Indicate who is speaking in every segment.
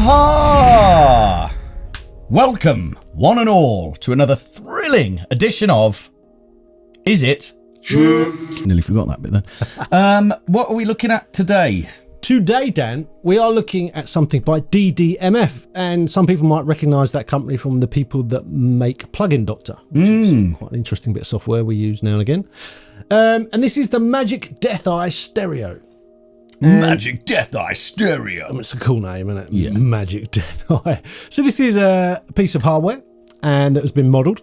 Speaker 1: Aha! Welcome, one and all, to another thrilling edition of Is It? Nearly forgot that bit then. What are we looking at today?
Speaker 2: Today, Dan, we are looking at something by DDMF, and some people might recognise that company from the people that make Plugin Doctor, which is quite an interesting bit of software we use now and again. And this is the Magic Death Eye Stereo.
Speaker 1: Magic Death Eye Stereo.
Speaker 2: I mean, it's a cool name, isn't it?
Speaker 1: Yeah.
Speaker 2: Magic Death Eye. So this is a piece of hardware, and that has been modelled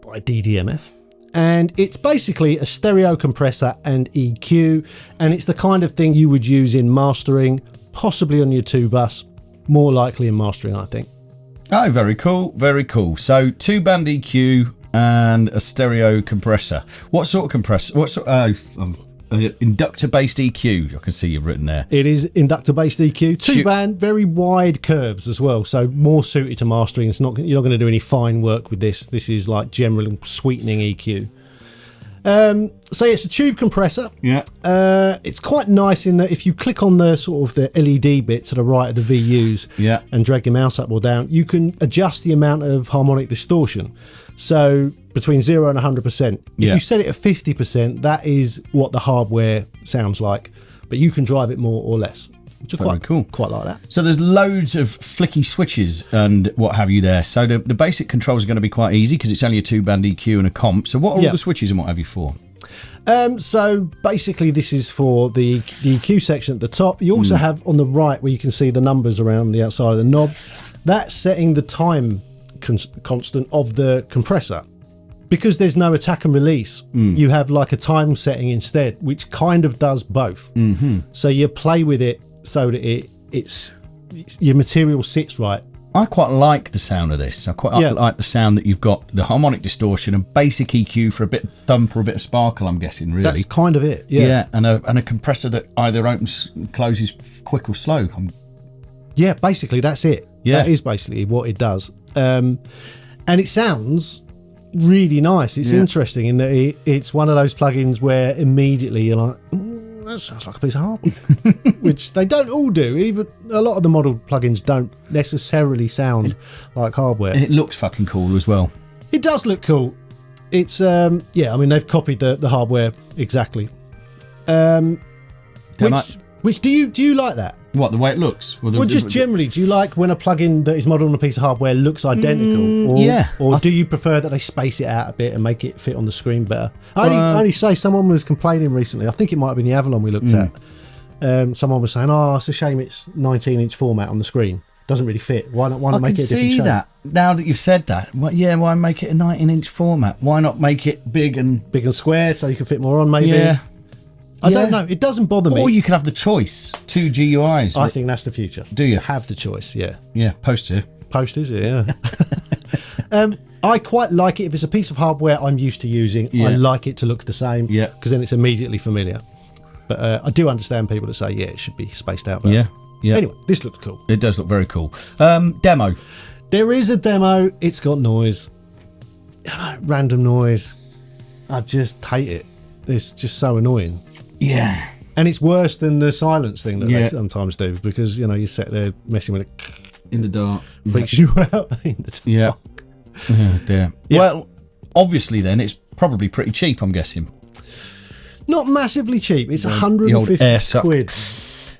Speaker 2: by DDMF. And it's basically a stereo compressor and EQ, and it's the kind of thing you would use in mastering, possibly on your 2-bus, more likely in mastering, I think.
Speaker 1: Oh, very cool, very cool. So 2-band EQ and a stereo compressor. What sort of compressor? What sort? Inductor-based EQ. I can see you've written there.
Speaker 2: It is inductor-based EQ, 2-band, very wide curves as well, so more suited to mastering. It's not, you're not going to do any fine work with this. This is like general sweetening EQ. So it's a tube compressor.
Speaker 1: Yeah.
Speaker 2: It's quite nice in that if you click on the sort of the LED bit to the right of the VUs,
Speaker 1: Yeah.
Speaker 2: and drag your mouse up or down, you can adjust the amount of harmonic distortion. So between 0 and 100%. If
Speaker 1: Yeah.
Speaker 2: you set it at 50%, that is what the hardware sounds like, but you can drive it more or less, which is
Speaker 1: Very
Speaker 2: quite
Speaker 1: cool.
Speaker 2: Quite like that.
Speaker 1: So there's loads of flicky switches and what have you there. So the basic controls are going to be quite easy because it's only a 2-band EQ and a comp. So what are all the switches and what have you for?
Speaker 2: So basically this is for the EQ section at the top. You also have on the right where you can see the numbers around the outside of the knob. That's setting the time constant of the compressor. Because there's no attack and release, you have like a time setting instead, which kind of does both. So you play with it so that it's your material sits right.
Speaker 1: I quite like the sound of this. I quite like the sound that you've got, the harmonic distortion and basic EQ for a bit of thump or a bit of sparkle, I'm guessing, really.
Speaker 2: That's kind of it, yeah.
Speaker 1: And a compressor that either opens and closes quick or slow.
Speaker 2: Yeah, basically that's it.
Speaker 1: Yeah.
Speaker 2: That is basically what it does. And it sounds really nice. It's interesting in that it's one of those plugins where immediately you're like, that sounds like a piece of hardware, which they don't all do. Even a lot of the model plugins don't necessarily sound like hardware.
Speaker 1: It looks fucking cool as well.
Speaker 2: It does look cool. It's I mean they've copied the hardware exactly. Which do you like that?
Speaker 1: What, the way it looks?
Speaker 2: Well, just generally, do you like when a plugin that is modelled on a piece of hardware looks identical? Or do you prefer that they space it out a bit and make it fit on the screen better? I only say someone was complaining recently. I think it might have been the Avalon we looked at. Someone was saying, "Oh, it's a shame it's 19-inch format on the screen. Doesn't really fit. Why not make it a different shape?" I can see that. Now that you've said that, why make it a 19-inch format? Why not make it big and square so you can fit more on? Maybe.
Speaker 1: Yeah.
Speaker 2: I don't know. It doesn't bother me.
Speaker 1: Or you could have the choice. 2 GUIs.
Speaker 2: I think that's the future.
Speaker 1: Do you?
Speaker 2: Have the choice, yeah.
Speaker 1: Yeah, poster.
Speaker 2: Posters, yeah. I quite like it. If it's a piece of hardware I'm used to using, I like it to look the same.
Speaker 1: Yeah.
Speaker 2: Because then it's immediately familiar. But I do understand people that say, it should be spaced out better.
Speaker 1: Yeah. Yeah.
Speaker 2: Anyway, this looks cool.
Speaker 1: It does look very cool. Demo.
Speaker 2: There is a demo. It's got noise. Random noise. I just hate it. It's just so annoying.
Speaker 1: Yeah.
Speaker 2: And it's worse than the silence thing that they sometimes do, because, you sit there messing with it.
Speaker 1: In the dark.
Speaker 2: Freaks you out in the dark.
Speaker 1: Yeah. Oh, dear. Yeah. Well, obviously then, it's probably pretty cheap, I'm guessing.
Speaker 2: Not massively cheap. It's 150 quid.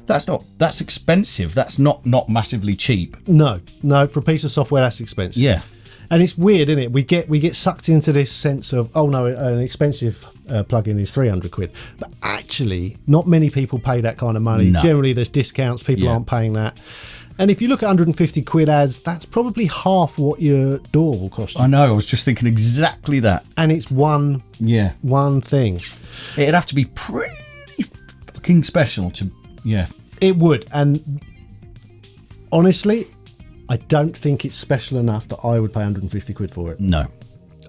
Speaker 1: That's expensive. That's not massively cheap.
Speaker 2: No, for a piece of software that's expensive.
Speaker 1: Yeah.
Speaker 2: And it's weird, isn't it? We get sucked into this sense of, oh no, an expensive plugin is 300 quid. But actually, not many people pay that kind of money.
Speaker 1: No.
Speaker 2: Generally, there's discounts. People aren't paying that. And if you look at 150 quid ads, that's probably half what your door will cost you.
Speaker 1: I know. I was just thinking exactly that.
Speaker 2: And it's one thing.
Speaker 1: It'd have to be pretty fucking special to,
Speaker 2: It would. And honestly, I don't think it's special enough that I would pay 150 quid for it.
Speaker 1: No.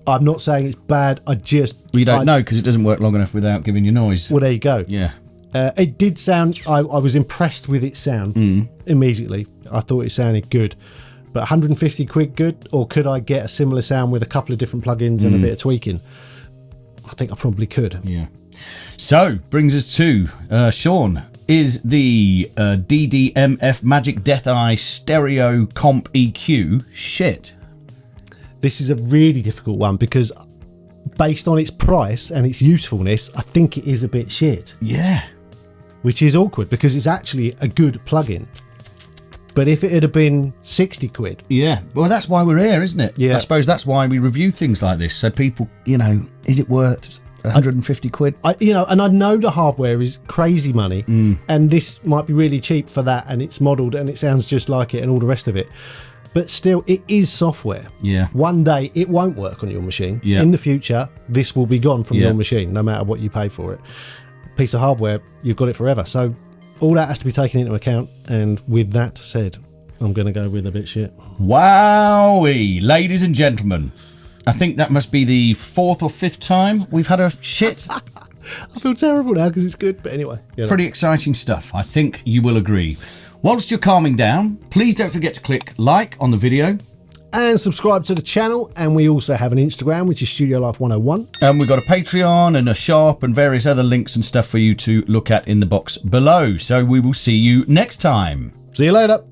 Speaker 2: I'm not saying it's bad.
Speaker 1: You don't know because it doesn't work long enough without giving you noise.
Speaker 2: Well, there you go.
Speaker 1: Yeah.
Speaker 2: It did sound, I was impressed with its sound immediately. I thought it sounded good. But 150 quid good? Or could I get a similar sound with a couple of different plugins and a bit of tweaking? I think I probably could.
Speaker 1: Yeah. So, brings us to Sean. is the DDMF Magic Death Eye Stereo Comp EQ. Shit.
Speaker 2: This is a really difficult one because based on its price and its usefulness, I think it is a bit shit.
Speaker 1: Yeah.
Speaker 2: Which is awkward because it's actually a good plugin. But if it had been 60 quid.
Speaker 1: Yeah. Well, that's why we're here, isn't it?
Speaker 2: Yeah.
Speaker 1: I suppose that's why we review things like this. So people, you know, is it worth 150 quid?
Speaker 2: And I know the hardware is crazy money and this might be really cheap for that and it's modelled and it sounds just like it and all the rest of it. But still, it is software.
Speaker 1: Yeah.
Speaker 2: One day it won't work on your machine.
Speaker 1: Yeah.
Speaker 2: In the future, this will be gone from your machine, no matter what you pay for it. Piece of hardware, you've got it forever. So all that has to be taken into account. And with that said, I'm going to go with a bit shit.
Speaker 1: Wowee, ladies and gentlemen. I think that must be the 4th or 5th time we've had a shit.
Speaker 2: I feel terrible now because it's good. But anyway.
Speaker 1: Pretty exciting stuff. I think you will agree. Whilst you're calming down, please don't forget to click like on the video.
Speaker 2: And subscribe to the channel. And we also have an Instagram, which is Studio Life 101.
Speaker 1: And we've got a Patreon and a shop and various other links and stuff for you to look at in the box below. So we will see you next time.
Speaker 2: See you later.